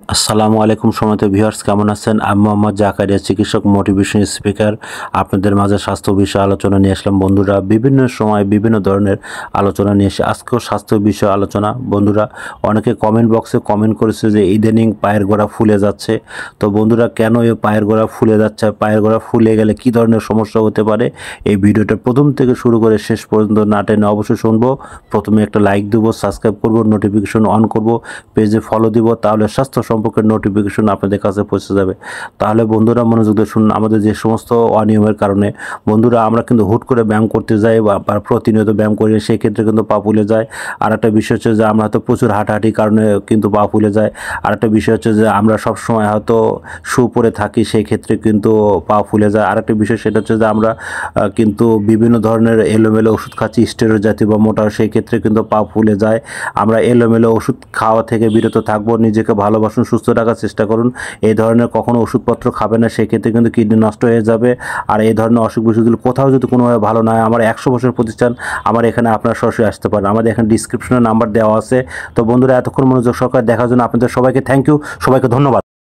আসসালামু আলাইকুম সম্মানিত ভিউয়ার্স, কেমন আছেন? আমি মোহাম্মদ জাকারিয়া, চিকিৎসক, মোটিভেশন স্পিকার। আপনাদের মাঝে স্বাস্থ্য বিষয়ে আলোচনা নিয়ে আসলাম। বন্ধুরা, বিভিন্ন সময় বিভিন্ন ধরনের আলোচনা নিয়ে এসে আজকেও স্বাস্থ্য বিষয়ে আলোচনা। বন্ধুরা, অনেকে কমেন্ট বক্সে কমেন্ট করেছে যে ইদানিং পায়ের গোড়া ফুলে যাচ্ছে। তো বন্ধুরা, কেন এই পায়ের গোড়া ফুলে যাচ্ছে? পায়ের গোড়া ফুলে গেলে কী ধরনের সমস্যা হতে পারে? এই ভিডিওটা প্রথম থেকে শুরু করে শেষ পর্যন্ত না টেনে অবশ্যই শুনবো। প্রথমে একটা লাইক দেবো, সাবস্ক্রাইব করবো, নোটিফিকেশন অন করব, পেজে ফলো দিব, তাহলে স্বাস্থ্য সম্পর্কে নোটিফিকেশন আপনাদের কাছে পৌঁছে যাবে। তাহলে বন্ধুরা, মনোযোগ দিয়ে শুনুন। আমাদের যে সমস্ত অনিয়মের কারণে বন্ধুরা আমরা কিন্তু হুট করে ব্যায়াম করতে যাই বা প্রতিনিয়ত ব্যায়াম করি, সেই ক্ষেত্রে কিন্তু পা ফুলে যায়। আর একটা বিষয় হচ্ছে যে আমরা হয়তো প্রচুর হাঁটাহাঁটির কারণে কিন্তু পা ফুলে যায়। আর একটা বিষয় হচ্ছে যে আমরা সবসময় হয়তো শু পরে থাকি, সেই ক্ষেত্রে কিন্তু পা ফুলে যায়। আর একটা বিষয় সেটা হচ্ছে যে আমরা কিন্তু বিভিন্ন ধরনের এলোমেলো ওষুধ খাচ্ছি, স্টেরয়েড জাতীয় বা মোটা, সেই ক্ষেত্রে কিন্তু পা ফুলে যায়। আমরা এলোমেলো ওষুধ খাওয়া থেকে বিরত থাকবো, নিজেকে ভালোবাসুন, সুস্থ রাখার চেষ্টা করুন। এই ধরনের কখনো ওষুধপত্র খাবেন না, সেক্ষেত্রে কিন্তু কিডনি নষ্ট হয়ে যাবে। আর এই ধরনের অসুখ বিসুখ যদি কোথাও যদি কোনোভাবে ভালো না হয়, আমার 100 বছরের প্রতিষ্ঠান, আমার এখানে আপনারা সরাসরি আসতে পারেন। আমাদের এখানে ডিসক্রিপশনে নাম্বার দেওয়া আছে। তো বন্ধুরা, এতক্ষণ মনোযোগ সহকারে দেখার জন্য আপনাদের সবাইকে থ্যাংক ইউ, সবাইকে ধন্যবাদ।